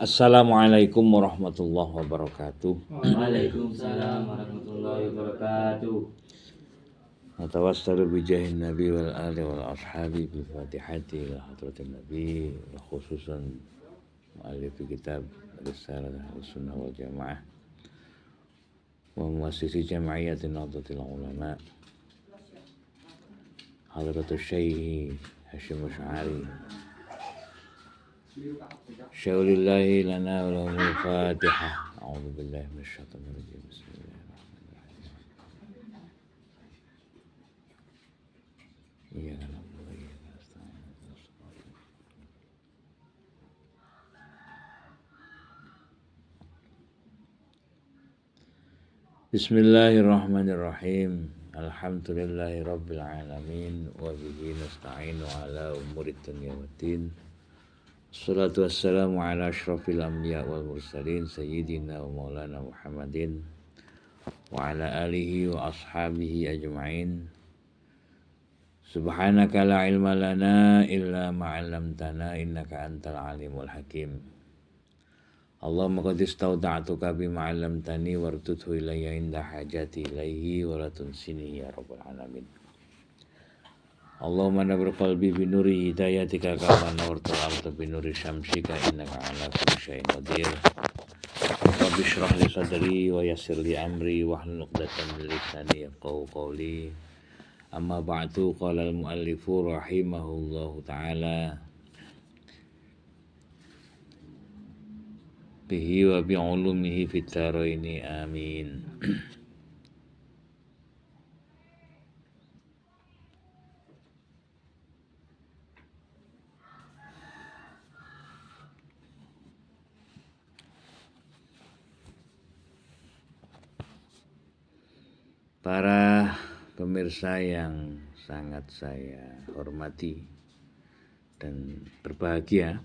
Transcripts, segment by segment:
Assalamualaikum warahmatullahi wabarakatuh. Waalaikumsalam warahmatullahi wabarakatuh. Natawassalu bijahin nabi wal ali wal ashabi bi fatihati ila hadratin nabi wa khususan mu'allif kitab Risalah Sunnah wal Jamaah wa muassisi jam'iyyati Nahdlatul Ulama Hadratus Syekh Hasyim Asy'ari Syaulillahi lana wa lahumul Fatihah. A'udzu billahi minasyaitonir rajim. Bismillahirrahmanirrahim. Iya kan Bismillahirrahmanirrahim. Alhamdulillahi rabbil alamin wa bihi nasta'inu ala umurid dunya waddin. Assalatu wassalamu ala asyrafil anbiya wal mursalin sayyidina wa maulana Muhammadin wa ala alihi wa ashabihi ajma'in. Subhanaka la ilma lana illa ma 'allamtana innaka antal alimul hakim. Allahumma qad istawda'tuka bima 'allamtani wartudhu ilayya inda hajati ilaihi wa la tunsini ya rabbal alamin. Allahumma nabir qalbi bi nuri hidayatika kama nawwartal arda bi nuri syamsika innaka 'ala kulli syai'in qadir. Rabbi shrah li sadri wa yassir li amri wahlul 'uqdatam min lisani yafqahu qawli. Amma ba'du, qala al-muallifu rahimahullahu ta'ala bihi wa bi'ulumihi fit dharaini amin. Para pemirsa yang sangat saya hormati dan berbahagia,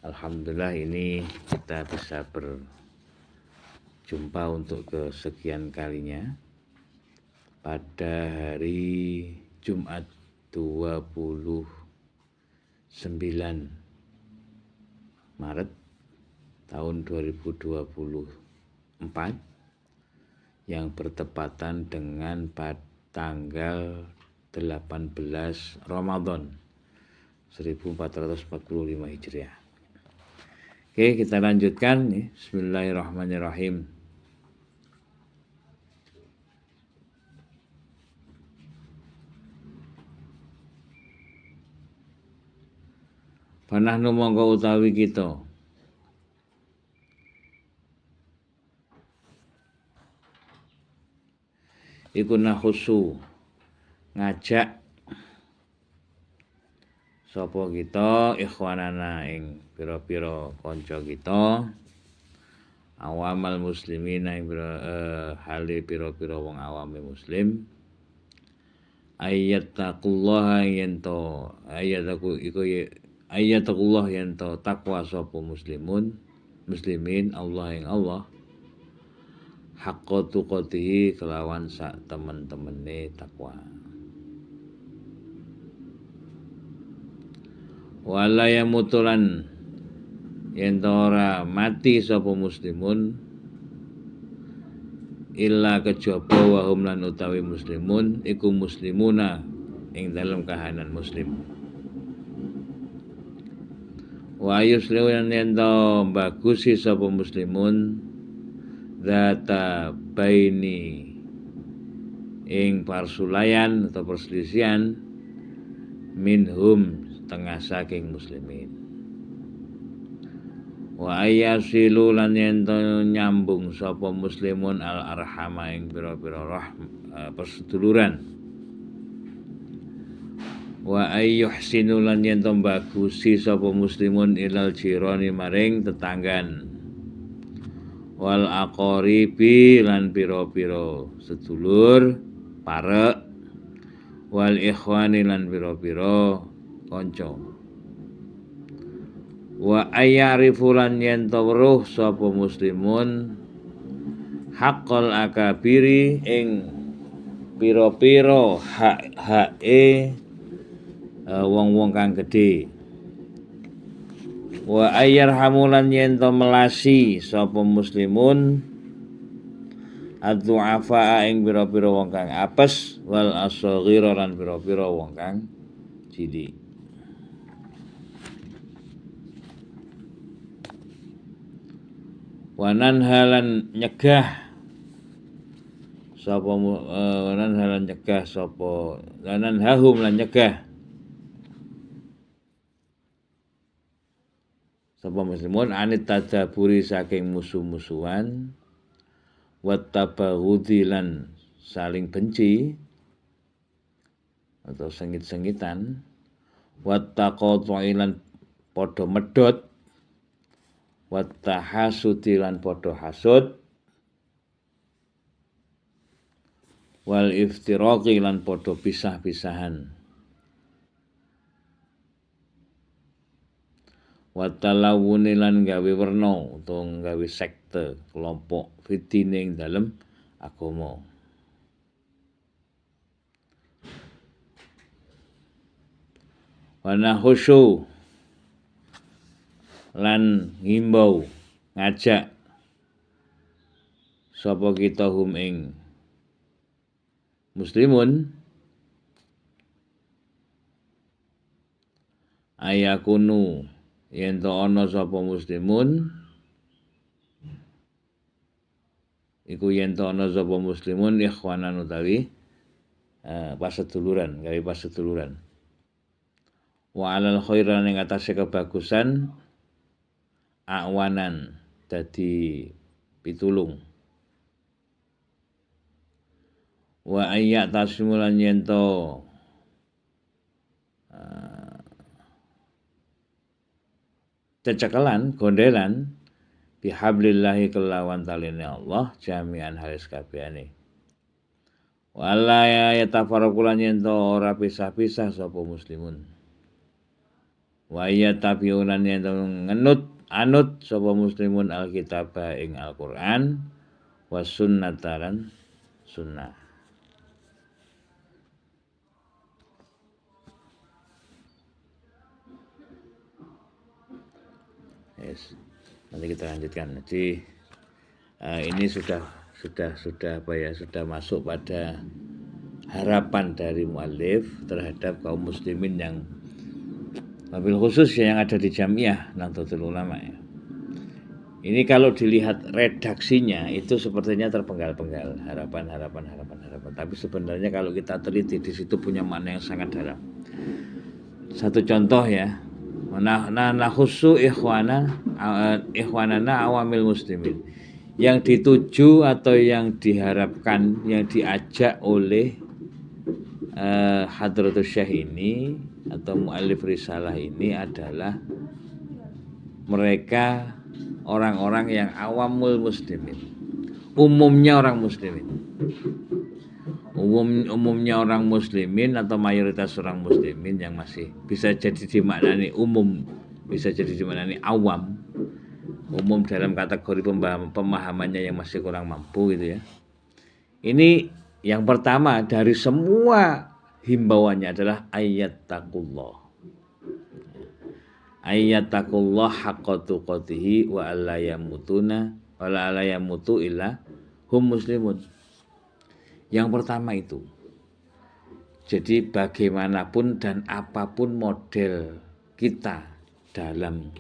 alhamdulillah ini kita bisa berjumpa untuk kesekian kalinya pada hari Jumat 29 Maret tahun 2024 yang bertepatan dengan tanggal 18 Ramadan 1445 Hijriah. Oke, kita lanjutkan nih. Bismillahirrahmanirrahim. Panahnu mongko utawi kita iku nakhusu ngajak sapa kita ikhwanana ing pira-pira kanca kita awamal muslimina ing hale pira-pira wong awame muslim ayatakullah yento ayatakullah yento takwa sapa muslimin Allah ing Allah haqqa tuqatihi kelawan sak temen-temene takwa. Wala yamutulan yen ora mati sapa muslimun illa kejaba wa hum lan utawi muslimun iku muslimuna ing dalam kahanan muslim. Wa yuslihu yen bagusi sapa muslimun data baini ing parsulayan atau perselisihan minhum setengah saking muslimin wa ayasilu lan yen nyambung sapa muslimun al arhama ing pira-pira perseduluran wa ayyuhsinu lan yen bagusi sapa muslimun ilal jirani maring tetanggan wal aqaribi lan pira-pira sedulur parek wal ikhwani lan pira-pira kanca wa ayyarifu lan yen weruh sapa muslimun haqqal akabiri ing pira-pira hak-hake wong-wong kang gedhe Wa ayyarhamulan yen to melasi sapa muslimun adzu'afa ing pira-pira wong kang apes wal asghira lan pira-pira wong kang cilik. Wanan halan nyegah sapa wanan halan nyegah sapa lanan hahum lan nyegah sapa muslimun anit tadaburi saking musuh-musuhan wat tabaghudi lan saling benci atau sengit-sengitan wat taqatu'i lan padha medhot wat tahasudi lan padha hasud wal iftiraqi lan padha pisah-pisahan wat talawuni lan gawe werna utawa gawe sekte kelompok fitine ing dalem agama. Wana khusyu lan ngimbau ngajak sapa kita hum ing muslimun ayakunu yen to ana sapa muslimun iku yen to ana sapa muslimun ikhwanan utawi paseduluran, gawe paseduluran. Wa alal khairan ing atase kebagusan awanan dadi pitulung. Wa ayya tasmulan yen to cecekelan gondelan bihablillahi kelawan taline Allah jami'an halis kabehane. Wala ya tafarraqulan yen to ora pisah-pisah sapa muslimun. Wa ya tabiunan yen to anut sapa muslimun alkitab ing Al-Qur'an was sunnataran sunnah. Yes. Nanti kita lanjutkan. Jadi ini sudah apa ya, sudah masuk pada harapan dari muallif terhadap kaum muslimin yang wabil khusus yang ada di Jamiah Nahdlatul Ulama ya. Ini kalau dilihat redaksinya itu sepertinya terpenggal-penggal, harapan. Tapi sebenarnya kalau kita teliti di situ punya makna yang sangat dalam. Satu contoh ya. Nah khusu ikhwanana awamil muslimin. Yang dituju atau yang diharapkan, yang diajak oleh Hadratus Syekh ini atau muallif risalah ini adalah mereka orang-orang yang awamul muslimin. Umumnya orang muslimin. Umumnya orang muslimin atau mayoritas orang muslimin yang masih bisa jadi dimaknani umum, bisa jadi dimaknani awam. Umum dalam kategori pemahamannya yang masih kurang mampu gitu ya. Ini yang pertama dari semua himbauannya adalah ayattaqullah. Ayattaqullah haqqa tuqatihi wa alla yamutuna wa la yamutu illa hum muslimun. Yang pertama itu. Jadi bagaimanapun dan apapun model kita dalam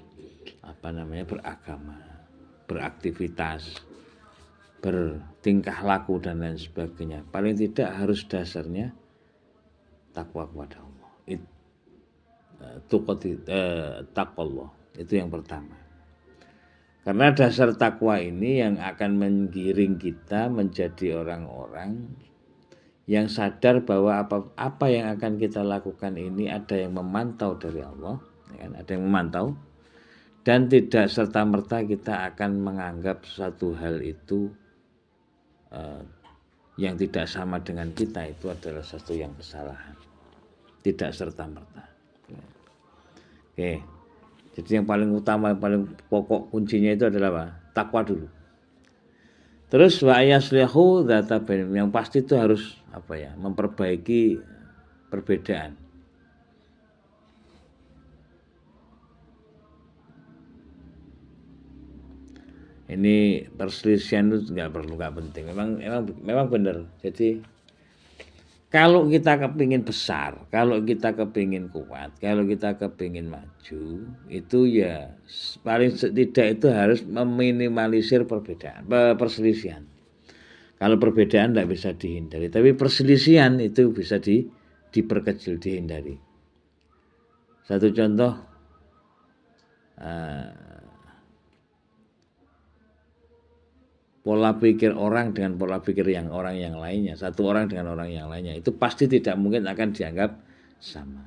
beragama, beraktivitas, bertingkah laku dan lain sebagainya, paling tidak harus dasarnya takwa kepada Allah. Taqwallah itu yang pertama. Karena dasar takwa ini yang akan menggiring kita menjadi orang-orang yang sadar bahwa apa yang akan kita lakukan ini ada yang memantau dari Allah, ya kan? Ada yang memantau, dan tidak serta-merta kita akan menganggap satu hal itu yang tidak sama dengan kita itu adalah satu yang kesalahan. Tidak serta-merta. Oke. Jadi yang paling utama, yang paling pokok kuncinya itu adalah apa? Takwa dulu. Terus wa yaslihu dzata bainahum, yang pasti itu harus memperbaiki perbedaan. Ini perselisihan itu nggak penting. Memang benar. Jadi kalau kita kepingin besar, kalau kita kepingin kuat, kalau kita kepingin maju, itu ya paling tidak itu harus meminimalisir perselisihan. Kalau perbedaan tidak bisa dihindari, tapi perselisihan itu bisa diperkecil, dihindari. Satu contoh, pola pikir orang dengan pola pikir orang yang lainnya, satu orang dengan orang yang lainnya, itu pasti tidak mungkin akan dianggap sama.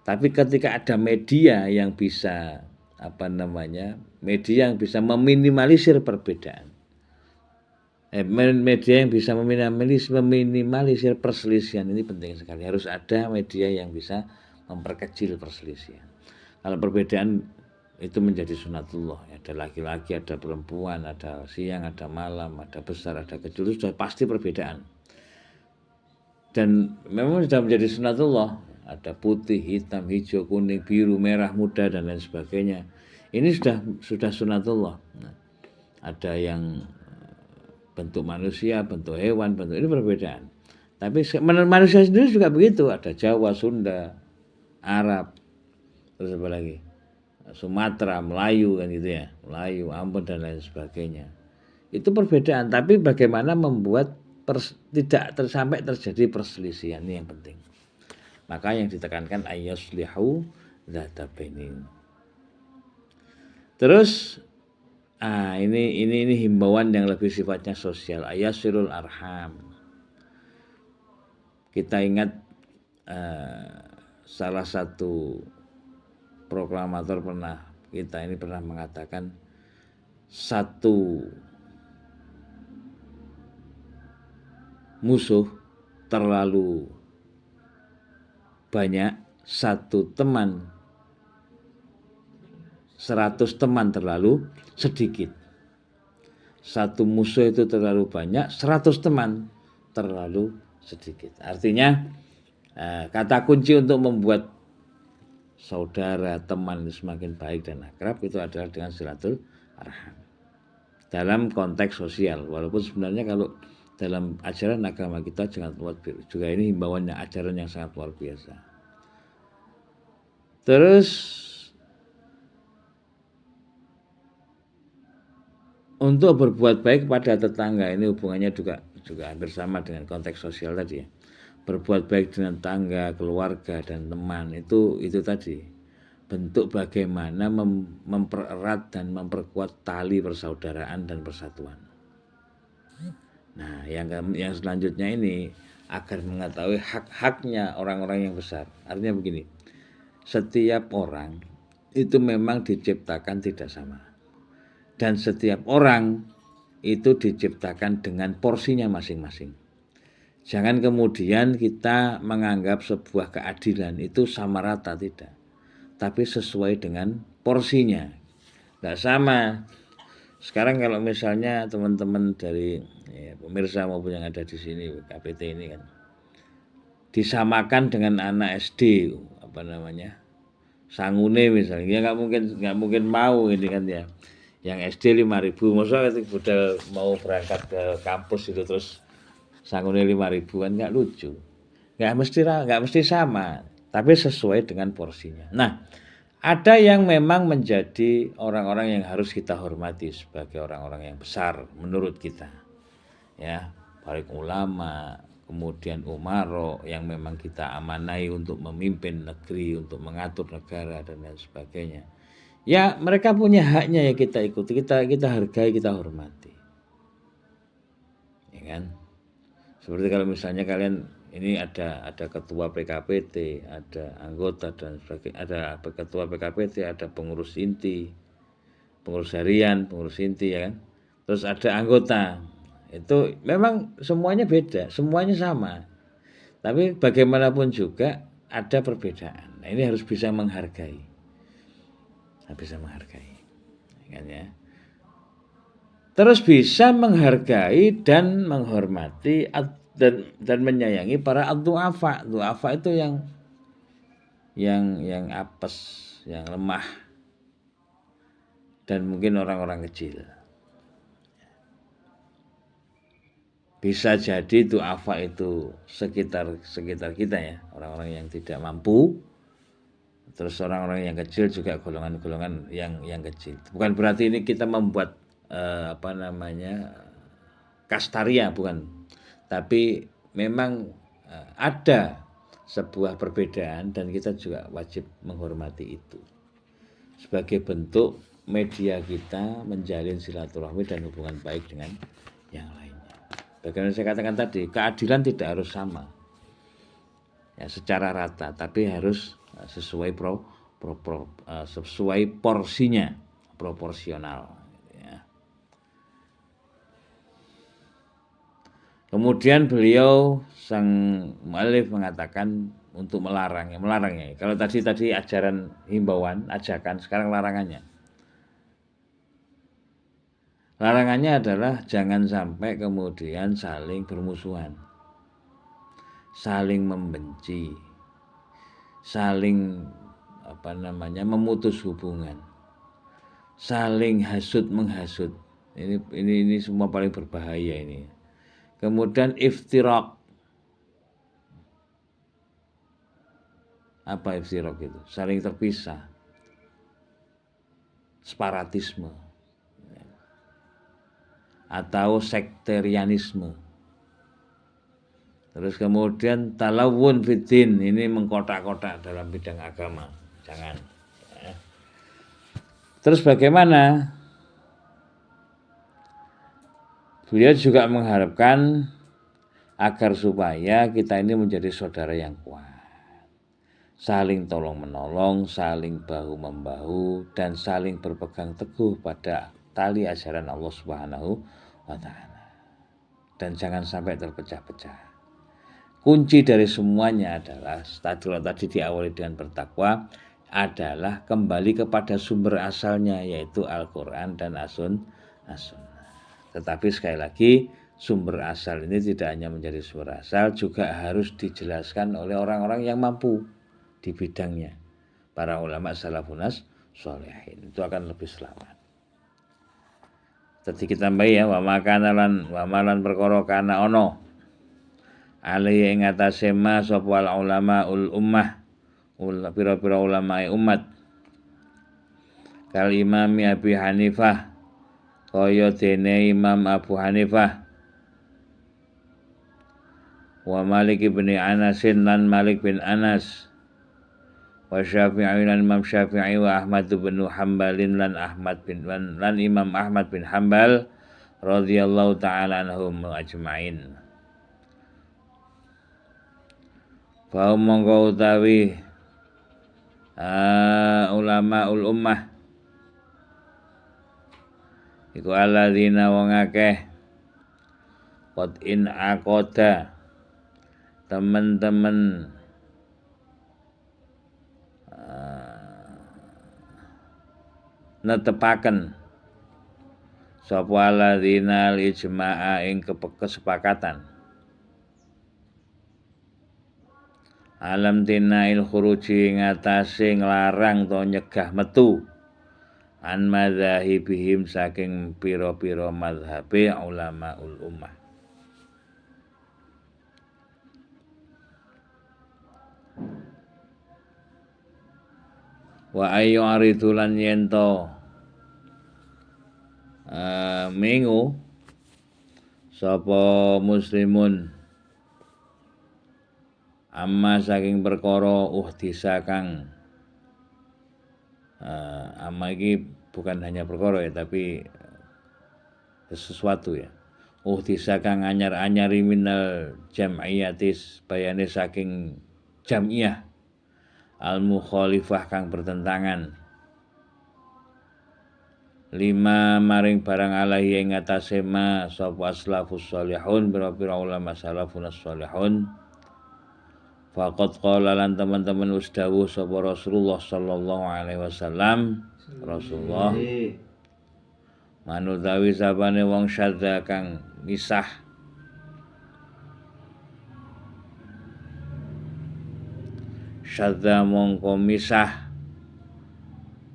Tapi ketika ada media yang bisa media yang bisa meminimalisir perbedaan, media yang bisa meminimalisir perselisihan, ini penting sekali. Harus ada media yang bisa memperkecil perselisihan. Kalau perbedaan itu menjadi sunatullah, ada laki-laki, ada perempuan, ada siang, ada malam, ada besar, ada kecil, itu sudah pasti perbedaan. Dan memang sudah menjadi sunatullah, ada putih, hitam, hijau, kuning, biru, merah, muda, dan lain sebagainya. Ini sudah sunatullah. Nah, ada yang bentuk manusia, bentuk hewan, bentuk ini perbedaan. Tapi manusia sendiri juga begitu, ada Jawa, Sunda, Arab, terus apa lagi? Sumatera, Melayu kan gitu ya, Melayu, Ambon dan lain sebagainya. Itu perbedaan, tapi bagaimana membuat tidak sampai terjadi perselisihan, ini yang penting. Maka yang ditekankan ayyuslihu dzata bainin. Terus ini himbauan yang lebih sifatnya sosial, ayyasirul arham. Kita ingat salah satu proklamator pernah mengatakan, satu musuh terlalu banyak, satu teman 100 teman terlalu sedikit. Satu musuh itu terlalu banyak, 100 teman terlalu sedikit. Artinya kata kunci untuk membuat saudara, teman semakin baik dan akrab itu adalah dengan silatul arham. Dalam konteks sosial, walaupun sebenarnya kalau dalam ajaran agama kita sangat luar biasa. Juga ini himbauannya, ajaran yang sangat luar biasa. Terus untuk berbuat baik kepada tetangga, ini hubungannya juga hampir sama dengan konteks sosial tadi ya. Berbuat baik dengan tangga, keluarga dan teman itu tadi bentuk bagaimana mempererat dan memperkuat tali persaudaraan dan persatuan. Nah, yang selanjutnya ini agar mengetahui hak-haknya orang-orang yang besar. Artinya begini, setiap orang itu memang diciptakan tidak sama. Dan setiap orang itu diciptakan dengan porsinya masing-masing. Jangan kemudian kita menganggap sebuah keadilan itu sama rata, tidak. Tapi sesuai dengan porsinya. Tidak sama. Sekarang kalau misalnya teman-teman dari pemirsa maupun yang ada di sini, KPT ini kan, disamakan dengan anak SD, Sangune misalnya, ya nggak mungkin mau ini kan ya. Yang SD 5.000, maksudnya udah mau berangkat ke kampus itu terus sangune 5.000 kan nggak lucu, nggak mesti sama, tapi sesuai dengan porsinya. Nah, ada yang memang menjadi orang-orang yang harus kita hormati sebagai orang-orang yang besar menurut kita, ya, baik ulama, kemudian umaro yang memang kita amanai untuk memimpin negeri, untuk mengatur negara dan lain sebagainya. Ya, mereka punya haknya ya kita ikuti, kita hargai, kita hormati, ya kan? Seperti kalau misalnya kalian ini ada ketua PKPT, ada anggota dan sebagainya, ada ketua PKPT, ada pengurus inti, pengurus harian, pengurus inti ya kan. Terus ada anggota. Itu memang semuanya beda, semuanya sama. Tapi bagaimanapun juga ada perbedaan. Nah, ini harus bisa menghargai. Bisa menghargai. Kan ya. Terus bisa menghargai dan menghormati dan menyayangi para du'afa. Du'afa itu yang apes, yang lemah, dan mungkin orang-orang kecil. Bisa jadi du'afa itu sekitar kita ya, orang-orang yang tidak mampu. Terus orang-orang yang kecil juga golongan-golongan yang kecil. Bukan berarti ini kita membuat kastaria, bukan. Tapi memang ada sebuah perbedaan dan kita juga wajib menghormati itu. Sebagai bentuk media kita menjalin silaturahmi dan hubungan baik dengan yang lainnya. Bagaimana saya katakan tadi, keadilan tidak harus sama ya secara rata, tapi harus sesuai sesuai porsinya, proporsional ya. Kemudian beliau sang mu'allif mengatakan untuk melarangnya. Kalau tadi ajaran himbauan, ajakan, sekarang larangannya. Larangannya adalah jangan sampai kemudian saling bermusuhan, saling membenci, saling memutus hubungan, saling hasud menghasut. Ini semua paling berbahaya ini. Kemudian iftirak. Apa iftirak itu? Saling terpisah. Separatisme. Atau sekterianisme. Terus kemudian talawun fiddin, ini mengkotak-kotak dalam bidang agama. Jangan. Ya. Terus bagaimana? Beliau juga mengharapkan agar supaya kita ini menjadi saudara yang kuat. Saling tolong-menolong, saling bahu-membahu, dan saling berpegang teguh pada tali ajaran Allah Subhanahu wa Ta'ala. Dan jangan sampai terpecah-pecah. Kunci dari semuanya adalah tadi diawali dengan bertakwa, adalah kembali kepada sumber asalnya, yaitu Al-Quran dan As-Sunnah. Tetapi sekali lagi, sumber asal ini tidak hanya menjadi sumber asal, juga harus dijelaskan oleh orang-orang yang mampu di bidangnya. Para ulama salafunas sholihin, itu akan lebih selamat. Tadi kita tambahi ya, wa malan perkara kana ono alaihi ing atase ma sapa ulama ul ummah, pira-pira ulama umat, kal Imam Abi Hanifah, kaya dene Imam Abu Hanifah, wa Malik bin Anas lan Malik bin Anas, wa Syafi'i lan Imam Syafi'i, wa Ahmad bin Hanbal lan Imam Ahmad bin Hanbal radhiyallahu ta'ala anhum ajma'in. Fa mongko utawi ulama ul ummah iku alladzina wong akeh qad in aqada teman-teman netepaken sapa alladzina al ijma'a ing kesepakatan alam tinail khuruji ngatasi nglarang to nyegah metu an madzhabihim saking pira-pira mazhabe ulama ul ummah. Wa ayu aridulan yento mengu sapa muslimun amma saking perkara uhdisa kang amma iki bukan hanya perkara ya, tapi sesuatu ya. Uhdisa kang anyar-anyari minal jam'iyatis bayane saking jam'iyah al mukhalifah kang bertentangan lima maring barang alaihi ing atase ma sapa salafus shalihun, pira-pira ulama salafun shalihun. Faqad qala lan teman-teman wis dawuh sapa Rasulullah sallallahu alaihi wasallam, Rasulullah manutawi sabane wong syadza kang misah syadza mongko misah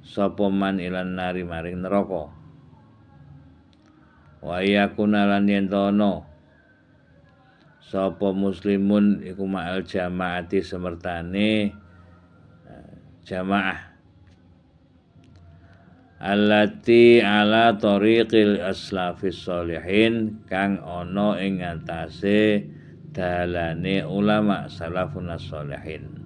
sapa man ilan nari maring neraka wa yakuna lan yen ana sapa muslimun iku ma'al jamaati semertane jamaah allati ala tariqil aslafis sholihin kang ana ing ngatasé dalane ulama salafun sholihin.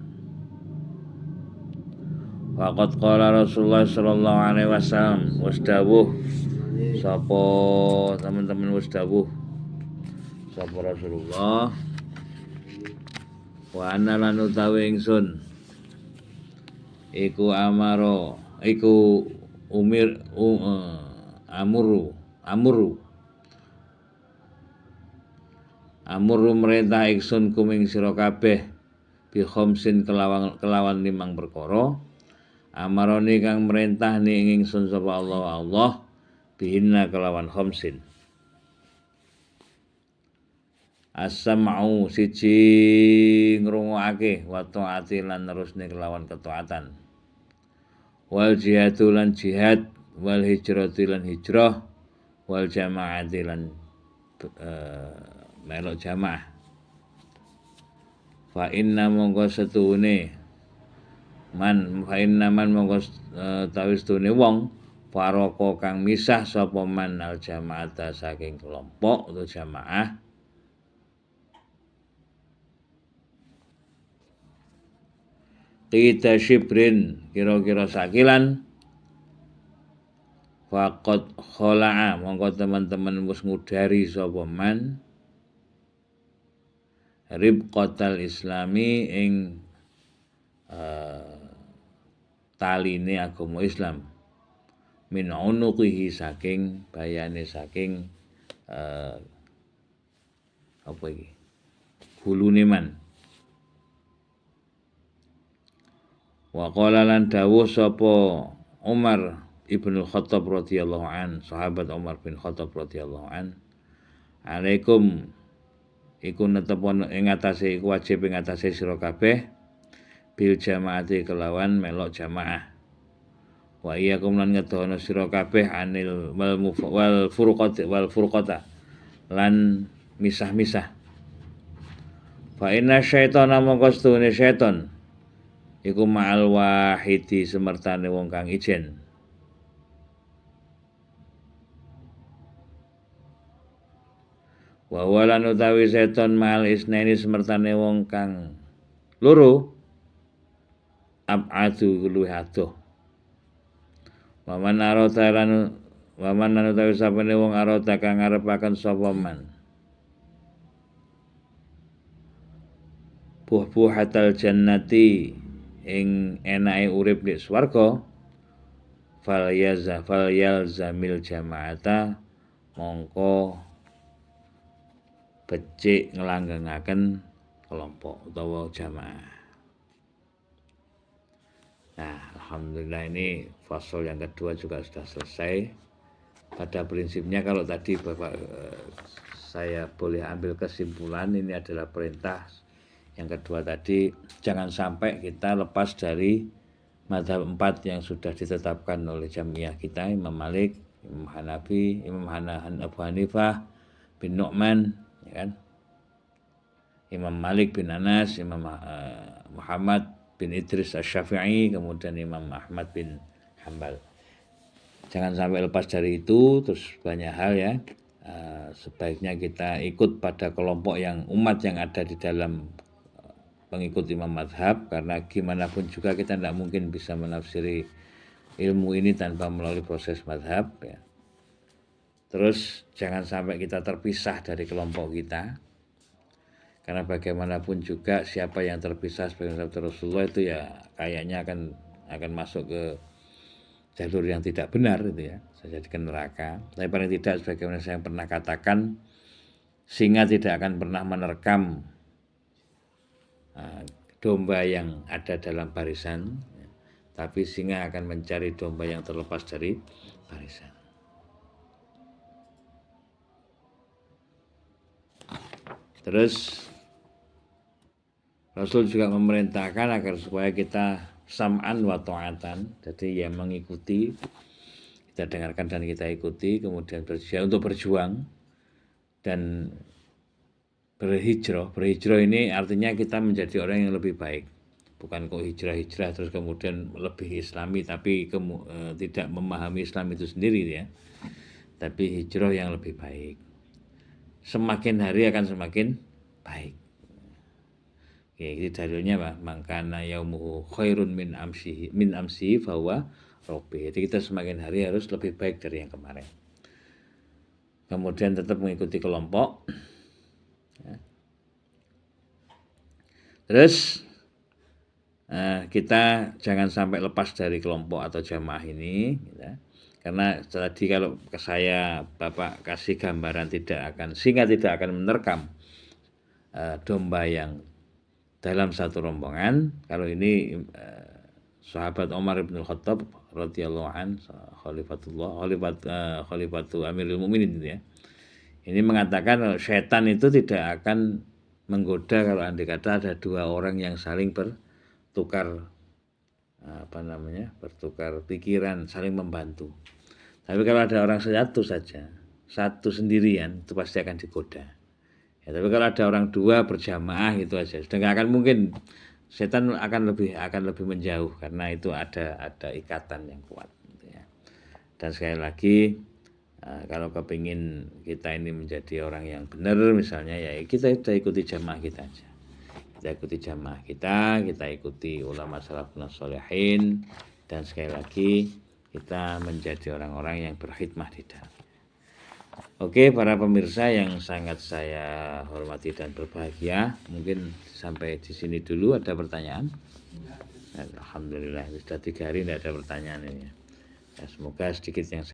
Waqat qala Rasulullah sallallahu alaihi wasallam wasdawuh sapa teman-teman wasdawuh sapa Rasulullah wa ana lan utawi ingsun iku amaro iku umir amuru merintah ingsun kuming sira kabeh bi khamsin kelawan 5 perkara amaroni kang merintah ning ingsun sapa Allah bihinna kelawan khamsin. As-sam'u siji ngrungokake wa taati lan nerusne kelawan ketaatan. Wal jihadu lan jihad, wal hijratu lan hijrah, wal jama'ati lan melok jamaah. Fa inna mongko setune man mongko tawis tune wong paraka kang misah sapa man al jama'ata saking kelompok atau jamaah qita shibrin kira-kira sakilan faqad khala'a mongko teman-teman wis ngudari sapa man ribqatal islami ing taline agama Islam min unuqihi saking bayane saking apa iki gulune man. Wa qala lan dawuh sapa Umar Ibnu Khattab radhiyallahu an, sahabat Umar bin Khattab radhiyallahu an, alaikum iku netepon ing atase iku wajib ing atase sira kabeh bil jamaati kelawan melok jamaah. Wa iyyakum lan ngedono sira kabeh anil wal furqata lan misah-misah. Fa inna syaitana mongko stune syaiton iku ma'al wahidi semertane wong kang ijen. Wa walan utawi seton ma'al isnaini semertane wong kang loro ab'adu luwih adoh. Wa man arata lan utawi sapane wong arata kang ngarepaken sapa man buh-buhatal jannati ing enake urip di swarga fal yalzamil jama'ata mongko becik ngelanggengaken kelompok utawa jamaah. Nah, alhamdulillah ini fasal yang kedua juga sudah selesai. Pada prinsipnya kalau tadi Bapak saya boleh ambil kesimpulan ini adalah perintah. Yang kedua tadi, jangan sampai kita lepas dari mazhab 4 yang sudah ditetapkan oleh jamiah kita, Imam Malik, Imam Hanafi, Imam Abu Hanifah bin Nu'man, ya kan? Imam Malik bin Anas, Imam Muhammad bin Idris Asy-Syafi'i, kemudian Imam Ahmad bin Hanbal. Jangan sampai lepas dari itu, terus banyak hal ya. Sebaiknya kita ikut pada kelompok yang umat yang ada di dalam pengikut imam mazhab, karena gimana pun juga kita tidak mungkin bisa menafsiri ilmu ini tanpa melalui proses mazhab ya. Terus jangan sampai kita terpisah dari kelompok kita, karena bagaimanapun juga siapa yang terpisah sebagai sahabat Rasulullah itu ya kayaknya akan masuk ke jalur yang tidak benar itu ya, saya jadikan neraka. Tapi paling tidak sebagaimana saya pernah katakan, singa tidak akan pernah menerkam domba yang ada dalam barisan, tapi singa akan mencari domba yang terlepas dari barisan. Terus Rasul juga memerintahkan agar supaya kita sam'an wa ta'atan, jadi ya mengikuti, kita dengarkan dan kita ikuti, kemudian untuk berjuang dan Berhijrah ini artinya kita menjadi orang yang lebih baik. Bukan kok hijrah terus kemudian lebih islami tapi tidak memahami Islam itu sendiri ya. Tapi hijrah yang lebih baik. Semakin hari akan semakin baik. Oke, ini dalilnya Pak, mangkana yaumuhu khairun min amsihi fahuwa robbi. Jadi kita semakin hari harus lebih baik dari yang kemarin. Kemudian tetap mengikuti kelompok. Ya. Terus kita jangan sampai lepas dari kelompok atau jamaah ini, ya. Karena tadi kalau ke saya Bapak kasih gambaran sehingga tidak akan menerkam domba yang dalam satu rombongan. Kalau ini sahabat Umar bin Khattab radhiyallahu an, khalifatu Amirul Mukminin itu ya. Ini mengatakan setan itu tidak akan menggoda kalau andai kata ada dua orang yang saling bertukar pikiran, saling membantu. Tapi kalau ada orang satu saja, satu sendirian, itu pasti akan digoda. Ya, tapi kalau ada orang dua berjamaah itu aja, sudah nggak akan mungkin, setan akan lebih menjauh karena itu ada ikatan yang kuat. Gitu ya. Dan sekali lagi kalau kepingin kita ini menjadi orang yang benar misalnya ya kita ikuti jamaah kita aja. Kita ikuti jamaah kita ikuti ulama salafun sholihin, dan sekali lagi kita menjadi orang-orang yang berkhidmah di dalam. Oke, para pemirsa yang sangat saya hormati dan berbahagia, mungkin sampai di sini dulu. Ada pertanyaan? Alhamdulillah, sudah 3 hari tidak ada pertanyaan ini. Ya, semoga sedikit yang saya